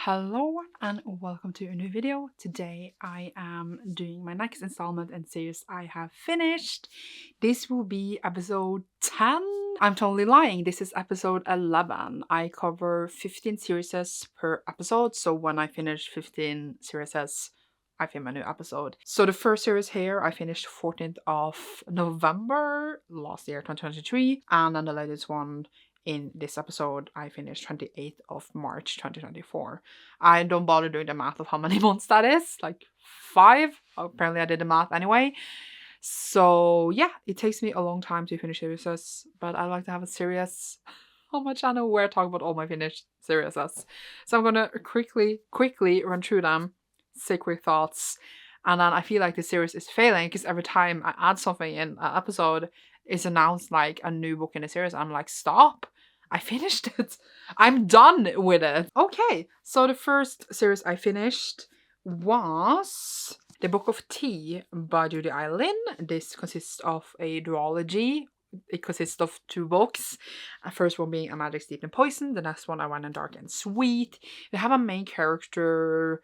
Hello and welcome to a new video. Today I am doing my next installment in series I have finished. This will be episode 10. I'm totally lying. This is episode 11. I cover 15 series per episode. So when I finish 15 series, I film a new episode. So the first series here I finished 14th of November last year, 2023. And then the latest one in this episode I finished 28th of March 2024. I don't bother doing the math of how many months that is, like 5. Apparently I did the math anyway. So yeah, it takes me a long time to finish series, but I like to have a series on my channel where I talk about all my finished series. So I'm gonna quickly run through them, say quick thoughts, and then I feel like the series is failing because every time I add something in an episode, it's announced like a new book in the series. I'm like, stop! I finished it. I'm done with it. Okay, so the first series I finished was The Book of Tea by Judy Eileen. This consists of a duology. It consists of 2 books. The first one being A Magic Steeped in Poison. The next one, I Wine in Dark and Sweet. They have a main character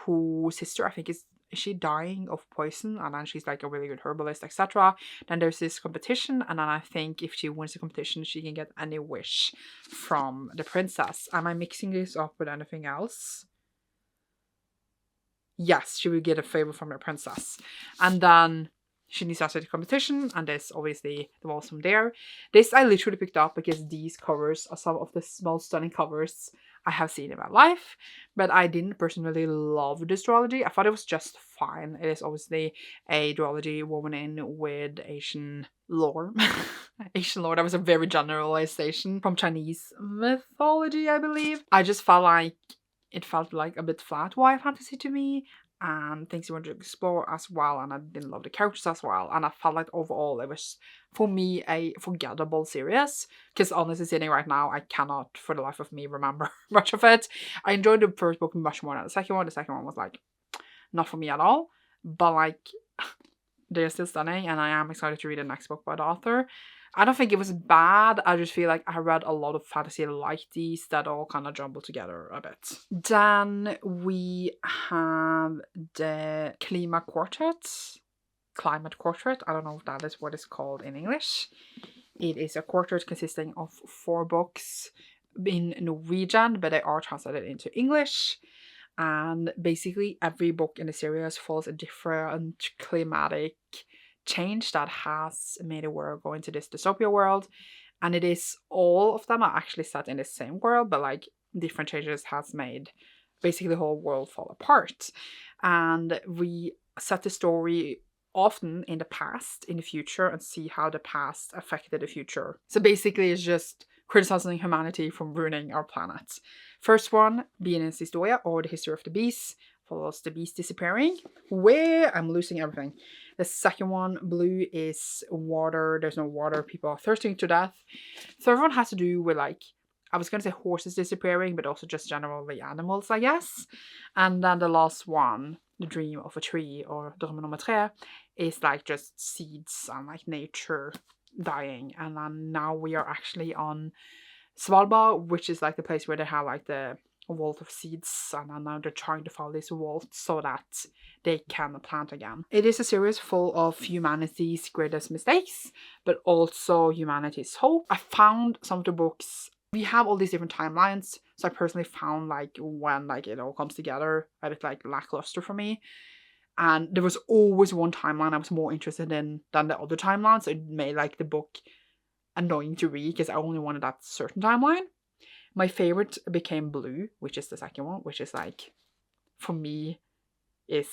whose sister, I think, is she dying of poison, and then she's like a really good herbalist, etc. Then there's this competition, and then I think if she wins the competition, she can get any wish from the princess. Am I mixing this up with anything else? Yes, she will get a favor from the princess. And then she needs to answer the competition, and this obviously devolves from there. This I literally picked up because these covers are some of the most stunning covers I have seen in my life, but I didn't personally love this duology. I thought it was just fine. It is obviously a duology woven in with Asian lore. Asian lore, that was a very generalization from Chinese mythology, I believe. I just felt like it felt like a bit flat YA fantasy to me, and things you want to explore as well, and I didn't love the characters as well, and I felt like overall it was, for me, a forgettable series, because honestly sitting right now, I cannot for the life of me remember much of it. I enjoyed the first book much more than the second one. The second one was like, not for me at all, but like, they're still stunning, and I am excited to read the next book by the author. I don't think it was bad. I just feel like I read a lot of fantasy like these that all kind of jumbled together a bit. Then we have the Climate Quartet. I don't know if that is what it's called in English. It is a quartet consisting of 4 books in Norwegian, but they are translated into English. And basically every book in the series follows a different climatic change that has made the world go into this dystopia world, and it is, all of them are actually set in the same world, but like different changes has made basically the whole world fall apart. And we set the story often in the past, in the future, and see how the past affected the future. So basically it's just criticizing humanity from ruining our planet. First one, Bienes Historia, or The History of the Beast, follows the beast disappearing. Where I'm losing everything. The second one, Blue, is water. There's no water. People are thirsting to death. Third one has to do with, like, I was going to say horses disappearing, but also just generally animals, I guess. And then the last one, The Dream of a Tree, or Drømmen om et tre, is like just seeds and like nature dying. And then now we are actually on Svalbard, which is like the place where they have like the vault of seeds, and now they're trying to follow this vault so that they can plant again. It is a series full of humanity's greatest mistakes, but also humanity's hope. I found some of the books, we have all these different timelines, so I personally found like when like it all comes together a bit like lackluster for me. And there was always one timeline I was more interested in than the other timelines, so it made like the book annoying to read because I only wanted that certain timeline. My favorite became Blue, which is the second one, which is like, for me, is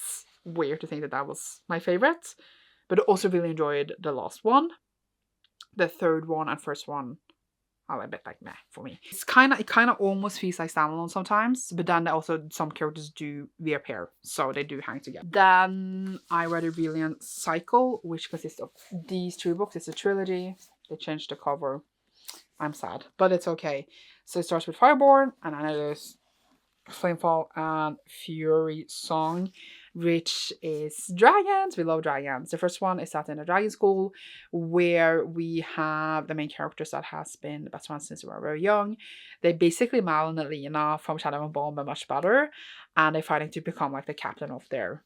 weird to think that that was my favorite. But I also really enjoyed the last one. The third one and first one are a bit like meh for me. It kind of almost feels like standalone sometimes, but then also some characters do reappear, so they do hang together. Then I read a Willan Cycle, which consists of these 2 books. It's a trilogy. They changed the cover. I'm sad, but it's okay. So it starts with Fireborn, and then it is Flamefall and Fury Song, which is dragons. We love dragons. The first one is set in a dragon school where we have the main characters that has been the best friends since we were very young. They basically Mal and Alina from Shadow and Bone, but much better, and they're fighting to become like the captain of their,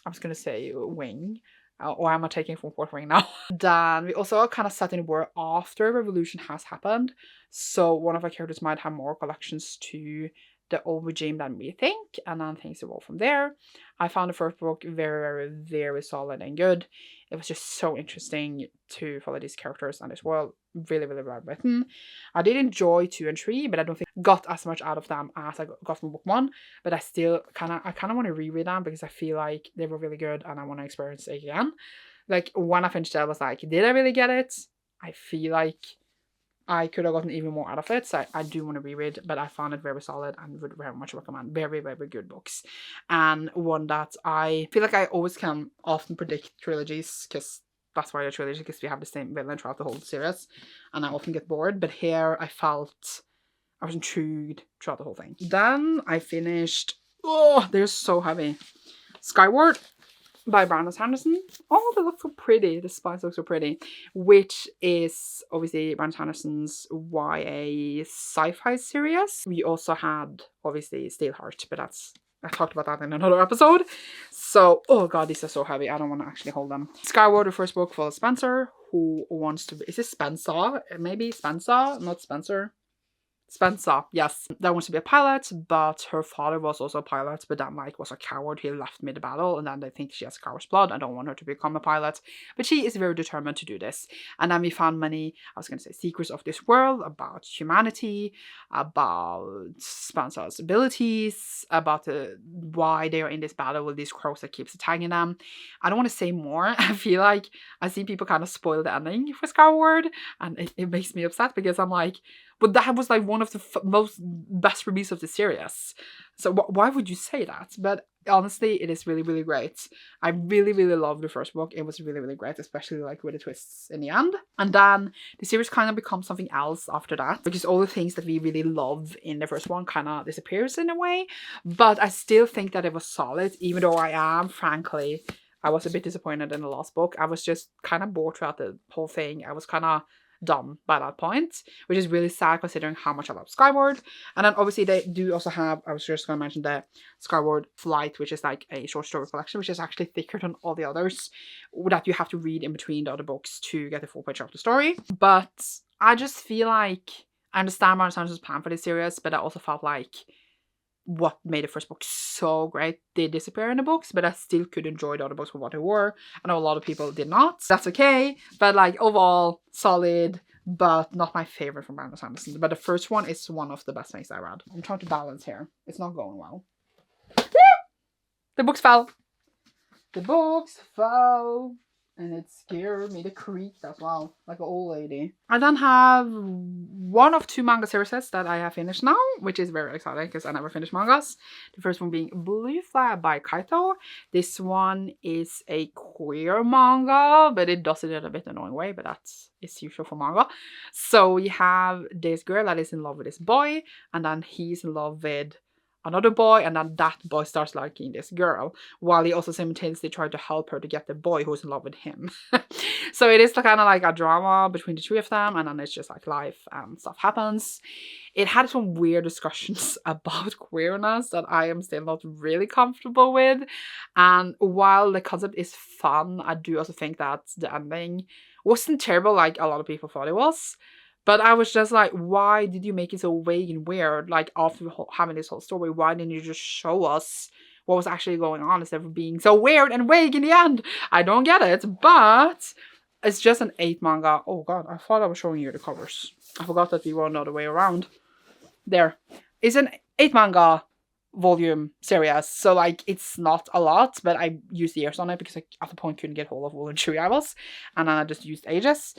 I was gonna say wing. Or am I taking from fourth ring now? Then we also kind of set in where after revolution has happened. So one of our characters might have more collections to the old regime than we think, and then things evolve from there. I found the first book very, very, very solid and good. It was just so interesting to follow these characters and this world. Really, really well written. I did enjoy 2 and 3, but I don't think I got as much out of them as I got from book 1. But I still kind of want to reread them because I feel like they were really good and I want to experience it again. Like when I finished it, I was like, did I really get it? I feel like I could have gotten even more out of it, so I do want to reread, but I found it very solid and would very much recommend. Very, very good books. And one that I feel like I always can often predict trilogies, because that's why a trilogy, because we have the same villain throughout the whole series, and I often get bored, but here I felt I was intrigued throughout the whole thing. Then I finished, oh, they're so heavy, Skyward by Brandon Sanderson. Oh, they look so pretty. The spice looks so pretty. Which is obviously Brandon Sanderson's YA sci-fi series. We also had obviously Steelheart, but I talked about that in another episode. So, oh god, these are so heavy. I don't want to actually hold them. Skyward, the first book for Spencer, who wants to be, is it Spencer? Maybe Spencer, not Spencer. Spencer, yes, that wants to be a pilot, but her father was also a pilot, but then like was a coward. He left mid battle, and then they think she has coward's blood. I don't want her to become a pilot, but she is very determined to do this. And then we found many, I was going to say, secrets of this world about humanity, about Spencer's abilities, about why they are in this battle with these crows that keeps attacking them. I don't want to say more. I feel like I see people kind of spoil the ending for Skyward, and it makes me upset because I'm like, but that was like one of the most best release of the series. So why would you say that? But honestly, it is really, really great. I really, really love the first book. It was really, really great, especially like with the twists in the end. And then the series kind of becomes something else after that, because all the things that we really love in the first one kind of disappears in a way. But I still think that it was solid, even though I was a bit disappointed in the last book. I was just kind of bored throughout the whole thing. I was kind of done by that point, which is really sad considering how much I love Skyward. And then obviously they do also have, I was just going to mention the Skyward Flight, which is like a short story collection, which is actually thicker than all the others, that you have to read in between the other books to get the full picture of the story. But I just feel like I understand Martin Sanderson's plan for this series, but I also felt like what made the first book so great did disappear in the books, but I still could enjoy the other books for what they were. I know a lot of people did not. That's okay, but like overall solid, but not my favorite from Brandon Sanderson. But the first one is one of the best things I read. I'm trying to balance here. It's not going well. The books fell. The books fell. And it scared me. The creaked as well, like an old lady. I then have one of 2 manga series that I have finished now, which is very exciting because I never finished mangas. The first one being Blue Flag by Kaito. This one is a queer manga, but it does it in a bit annoying way, but that's usual for manga. So we have this girl that is in love with this boy, and then he's in love with another boy, and then that boy starts liking this girl, while he also simultaneously tried to help her to get the boy who's in love with him. So it is kind of like a drama between the 3 of them, and then it's just like life and stuff happens. It had some weird discussions about queerness that I am still not really comfortable with, and while the concept is fun, I do also think that the ending wasn't terrible like a lot of people thought it was. But I was just like, why did you make it so vague and weird? Like, after having this whole story, why didn't you just show us what was actually going on instead of being so weird and vague in the end? I don't get it, but it's just an 8 manga. Oh god, I thought I was showing you the covers. I forgot that we were another way around. There. It's an 8 manga volume series, so like it's not a lot, but I used years on it because I at the point couldn't get hold of Willan Cycle, and then I just used ages.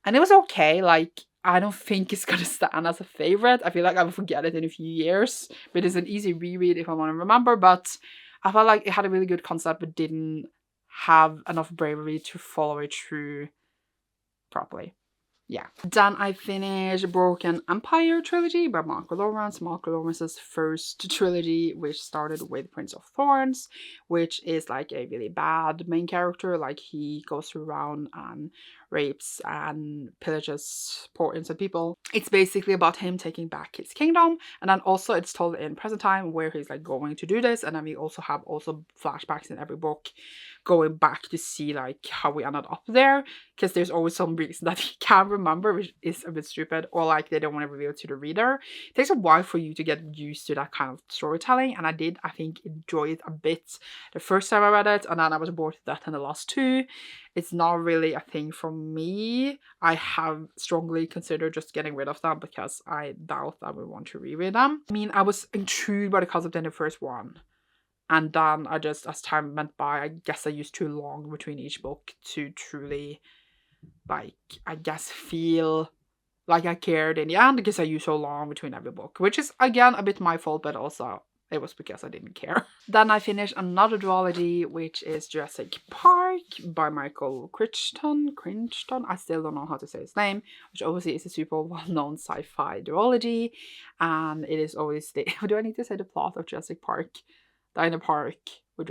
And it was okay. Like, I don't think it's gonna stand as a favorite. I feel like I will forget it in a few years, but it's an easy reread if I want to remember. But I felt like it had a really good concept, but didn't have enough bravery to follow it through properly. yeah. Then I finished Broken Empire Trilogy by Mark Lawrence. Mark Lawrence's first trilogy, which started with Prince of Thorns, which is like a really bad main character. Like he goes around and rapes and pillages poor innocent people. It's basically about him taking back his kingdom, and then also it's told in present time where he's like going to do this, and then we also have flashbacks in every book going back to see like how we ended up there, because there's always some reason that he can't remember, which is a bit stupid, or like they don't want to reveal it to the reader. It takes a while for you to get used to that kind of storytelling, and I think enjoy it a bit the first time I read it, and then I was bored to death in the last two. It's not really a thing for me. I have strongly considered just getting rid of them because I doubt I would want to reread them. I mean, I was intrigued by the concept in the first one. And then I just, as time went by, I guess I used too long between each book to truly, like, I guess feel like I cared in the end, because I used so long between every book. Which is, again, a bit my fault, but also it was because I didn't care. Then I finished another duology, which is Jurassic Park by Michael Crichton. I still don't know how to say his name, which obviously is a super well-known sci-fi duology. And it is obviously, do I need to say the plot of Jurassic Park? They're in a park with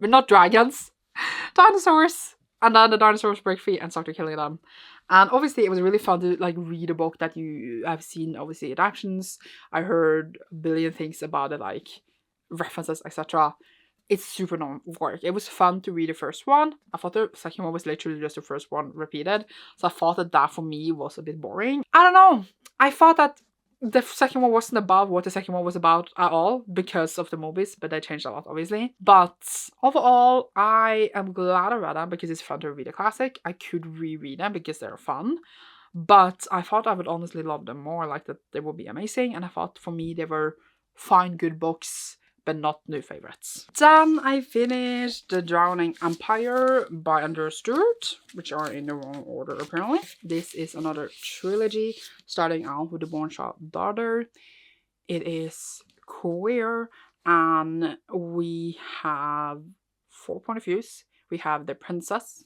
not dragons, dinosaurs. And then the dinosaurs break free and start killing them. And obviously it was really fun to like read a book that I've seen obviously adaptations. I heard a billion things about it, like references, etc. It's super non-work. It was fun to read the first one. I thought the second one was literally just the first one repeated. So I thought that for me was a bit boring. I don't know. I thought that the second one wasn't about what the second one was about at all because of the movies, but they changed a lot, obviously. But overall, I am glad I read them because it's fun to read a classic. I could reread them because they're fun. But I thought I would honestly love them more, like that they would be amazing. And I thought for me, they were fine, good books, but not new favorites. Then I finished The Drowning Empire by Andrew Stewart, which are in the wrong order apparently. This is another trilogy, starting out with the Born-Shot Daughter. It is queer, and we have 4 point of views. We have the princess,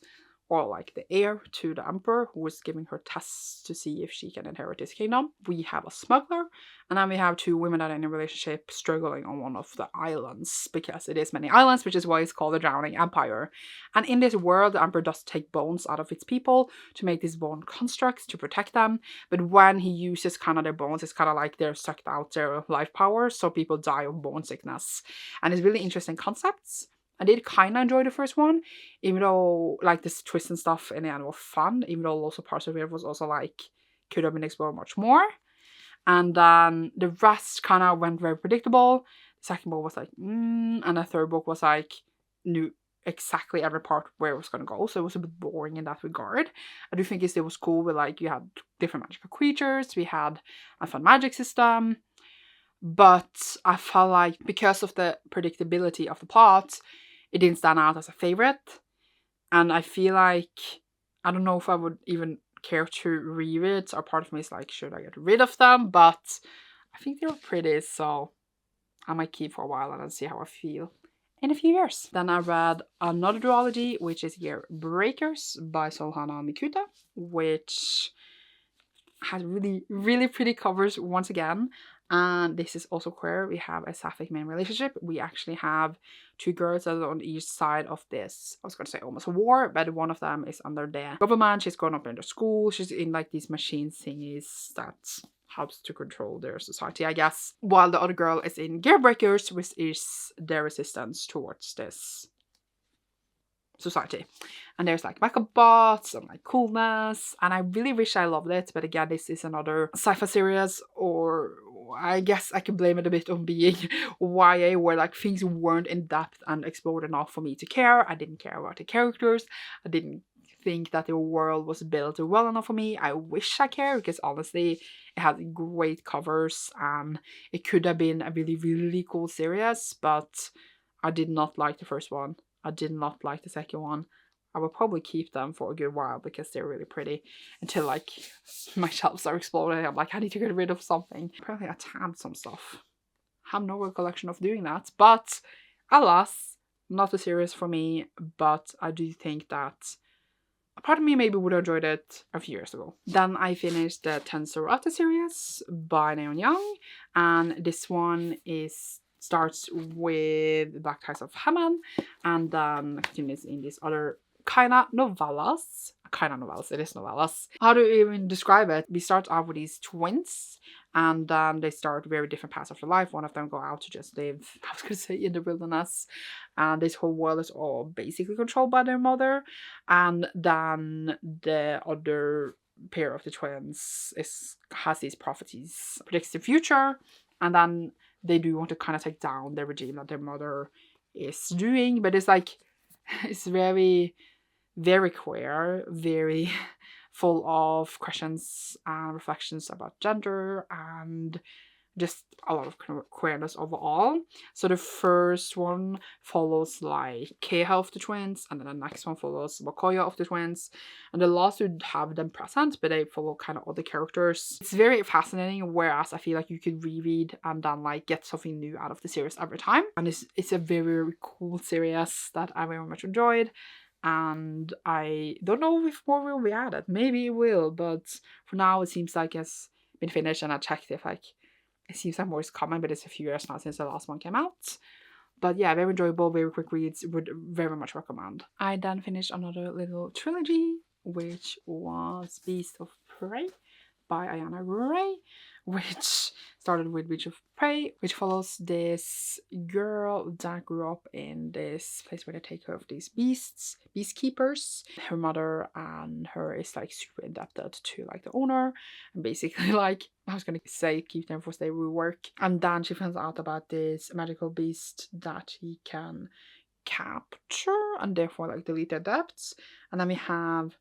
or like the heir to the emperor, who is giving her tests to see if she can inherit his kingdom. We have a smuggler, and then we have 2 women that are in a relationship struggling on one of the islands, because it is many islands, which is why it's called the Drowning Empire. And in this world, the emperor does take bones out of its people to make these bone constructs to protect them, but when he uses kind of their bones, it's kind of like they're sucked out their life power, so people die of bone sickness. And it's really interesting concepts. I did kind of enjoy the first one, even though like this twist and stuff in the end were fun, even though lots of parts of it was also like could have been explored much more. And then the rest kind of went very predictable. The second book was like, and the third book was like, knew exactly every part where it was going to go. So it was a bit boring in that regard. I do think it was cool with like, you had different magical creatures, we had a fun magic system. But I felt like because of the predictability of the plot, it didn't stand out as a favorite. And I feel like, I don't know if I would even care to read it, or part of me is like, should I get rid of them? But I think they were pretty, so I might keep for a while and then see how I feel in a few years. Then I read another duology, which is Year Breakers by Solhana Mikuta, which has really, really pretty covers once again. And this is also queer. We have a sapphic main relationship. We actually have 2 girls that are on each side of this, I was going to say almost a war, but one of them is under the government. She's grown up in the school. She's in like these machine thingies that helps to control their society, I guess. While the other girl is in Gearbreakers, which is their resistance towards this society. And there's like makeup bots and like coolness, and I really wish I loved it, but again, this is another sci-fi series, or I guess I can blame it a bit on being YA, where like things weren't in depth and explored enough for me to care. I didn't care about the characters. I didn't think that the world was built well enough for me. I wish I cared, because honestly, it had great covers and it could have been a really, really cool series, but I did not like the first one. I did not like the second one. I will probably keep them for a good while because they're really pretty, until like my shelves are exploding. I'm like, I need to get rid of something. Apparently I tabbed some stuff. I have no recollection of doing that, but alas, not a series for me. But I do think that a part of me maybe would have enjoyed it a few years ago. Then I finished the Tsorat series by Neon Young, and this one starts with Black Ties of Haman, and then continues in these other kind of novellas. It is novellas. How to even describe it? We start off with these twins, and then they start very different paths of their life. One of them go out to just live, I was gonna say, in the wilderness, and this whole world is all basically controlled by their mother. And then the other pair of the twins has these prophecies, predicts the future, and then they do want to kind of take down the regime that their mother is doing. But it's like, it's very, very queer, very full of questions and reflections about gender and just a lot of queerness overall. So the first one follows like Keha of the twins, and then the next one follows Wakoya of the twins, and the last would have them present, but they follow kind of other characters. It's very fascinating, whereas I feel like you could reread and then like get something new out of the series every time. And it's a very, very cool series that I very much enjoyed. And I don't know if more will be added. Maybe it will, but for now it seems like it's been finished, and I checked if like it seems like more is coming, but it's a few years now since the last one came out. But yeah, very enjoyable, very quick reads, would very much recommend. I then finished another little trilogy, which was Beast of Prey by Ayana Ray, which started with Beast of Prey, which follows this girl that grew up in this place where they take care of these beastkeepers. Her mother and her is like super indebted to like the owner, and basically like, I was gonna say keep them for they will work. And then she finds out about this magical beast that he can capture and therefore like delete their debts. And then we have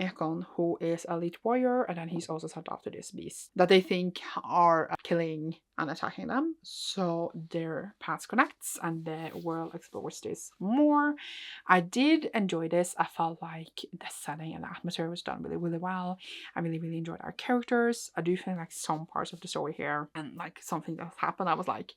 Ekon, who is a elite warrior, and then he's also sent after this beast that they think are killing and attacking them. So their paths connects and the world explores this more. I did enjoy this. I felt like the setting and the atmosphere was done really, really well. I really, really enjoyed our characters. I do feel like some parts of the story here and like something that happened, I was like,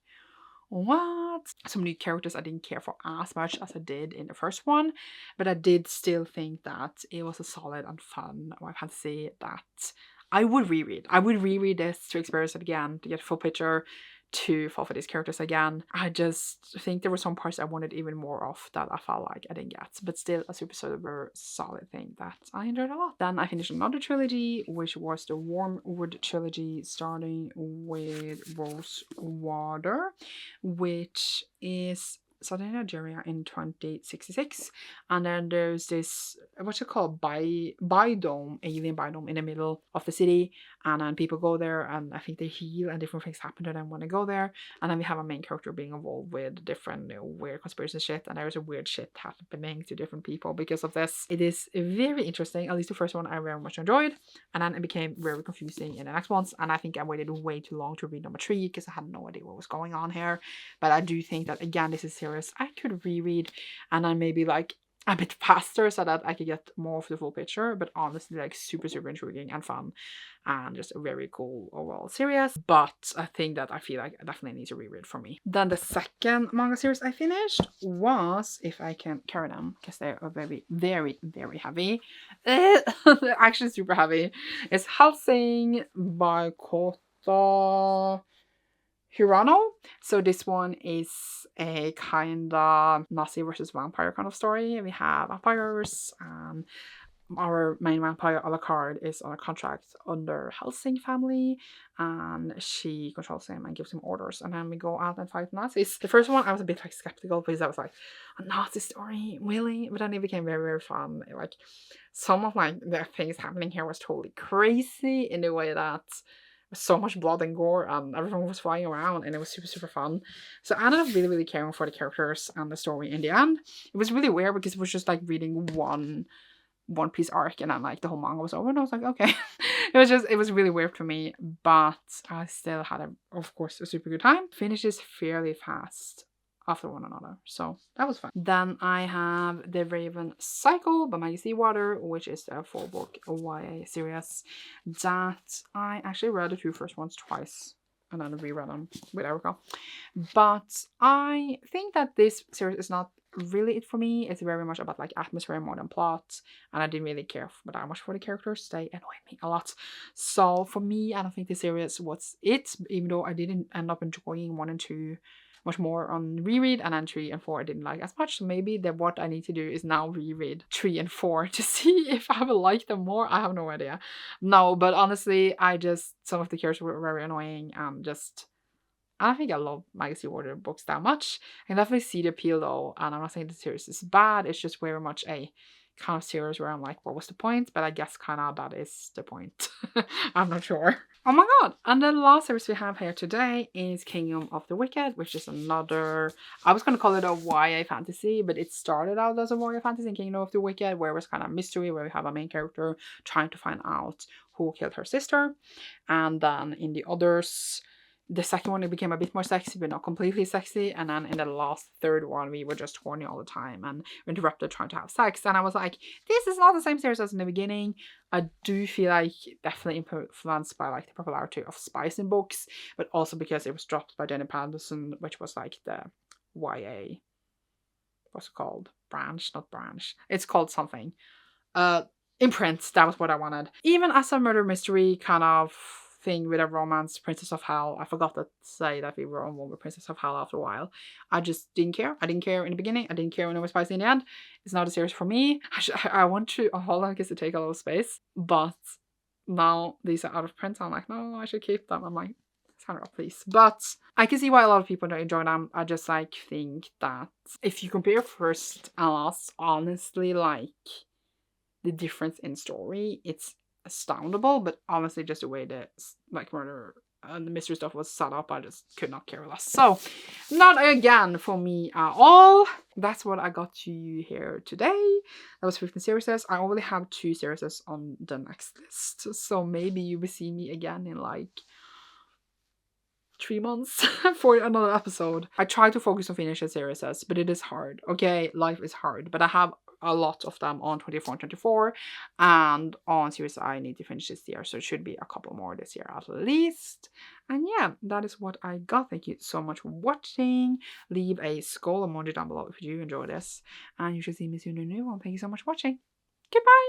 what? Some new characters I didn't care for as much as I did in the first one, but I did still think that it was a solid and fun YA fantasy that I would reread. I would reread this to experience it again, to get a full picture, to fall for these characters again. I just think there were some parts I wanted even more of that I felt like I didn't get, but still a super solid thing that I enjoyed a lot. Then I finished another trilogy, which was the Warmwood Trilogy, starting with Rosewater, which is set in Nigeria in 2066, and then there's this what's it called, biodome, alien biodome in the middle of the city, and then people go there and I think they heal and different things happen to them when they go there. And then we have a main character being involved with different weird conspiracy shit, and there's a weird shit happening to different people because of this. It is very interesting. At least the first one I very much enjoyed, and then it became very confusing in the next ones, and I think I waited way too long to read number 3 because I had no idea what was going on here. But I do think that again this is series I could reread and then maybe like a bit faster so that I could get more of the full picture. But honestly, like super intriguing and fun, and just a very cool overall series. But I think that I feel like I definitely need to reread for me. Then the second manga series I finished was, if I can carry them because they are very heavy. They're actually super heavy. It's Helsing by Kota Hirano. So this one is a kind of Nazi versus vampire kind of story. We have vampires, and our main vampire Alucard is on a contract under Helsing family, and she controls him and gives him orders, and then we go out and fight Nazis. The first one I was a bit like skeptical because I was like, a Nazi story, really? But then it became very fun. Like some of like the things happening here was totally crazy in the way that so much blood and gore, and everyone was flying around, and it was super fun. So I ended up really caring for the characters and the story in the end. It was really weird because it was just like reading one piece arc, and then like the whole manga was over, and I was like, okay. it was really weird for me, but I still had of course a super good time. Finishes fairly fast after one another, so that was fun. Then I have The Raven Cycle by Maggie Seawater, which is a 4-book YA series that I actually read the 2 first ones twice and then reread them with Erica. But I think that this series is not really it for me. It's very much about like atmosphere more than plot, and I didn't really care that much for the characters. They annoyed me a lot. So for me, I don't think the series was it, even though I didn't end up enjoying 1 and 2 much more on reread, and then 3 and 4 I didn't like as much. So maybe that what I need to do is now reread 3 and 4 to see if I will like them more. I have no idea. No, but honestly, some of the characters were very annoying, and I don't think I love Magazine Order books that much. I can definitely see the appeal though, and I'm not saying the series is bad, it's just very much a kind of series where I'm like, what was the point? But I guess kind of that is the point. I'm not sure. Oh my god! And the last series we have here today is Kingdom of the Wicked, which is another, I was going to call it a YA fantasy, but it started out as a YA fantasy in Kingdom of the Wicked, where it was kind of mystery, where we have a main character trying to find out who killed her sister. And then in the others, the second one, it became a bit more sexy, but not completely sexy. And then in the last third one, we were just horny all the time and interrupted trying to have sex. And I was like, this is not the same series as in the beginning. I do feel like definitely influenced by like the popularity of spice in books, but also because it was dropped by Jenny Patterson, which was like the YA, what's it called? Not branch. It's called something. Imprint, that was what I wanted. Even as a murder mystery kind of thing with a romance, Princess of Hell, I forgot to say that we were on one with Princess of Hell after a while. I just didn't care. I didn't care in the beginning. I didn't care when it was spicy in the end. It's not a series for me. I want to hold on because to take a lot of space, but now these are out of print. I'm like, no, I should keep them. I'm like, Sandra, please. But I can see why a lot of people don't enjoy them. I just like think that if you compare first and last, honestly, like the difference in story, it's astoundable, but honestly just the way the like murder and the mystery stuff was set up, I just could not care less. So not again for me at all. That's what I got to you here today. That was 15 series. I only have 2 series on the next list, so maybe you will see me again in like 3 months for another episode. I try to focus on finishing series, but it is hard. Okay, life is hard, but I have a lot of them on 24 and 24, and on series I need to finish this year, so it should be a couple more this year at least. And yeah, that is what I got. Thank you so much for watching. Leave a skull emoji down below if you do enjoy this, and you should see me soon in a new one. Thank you so much for watching. Goodbye.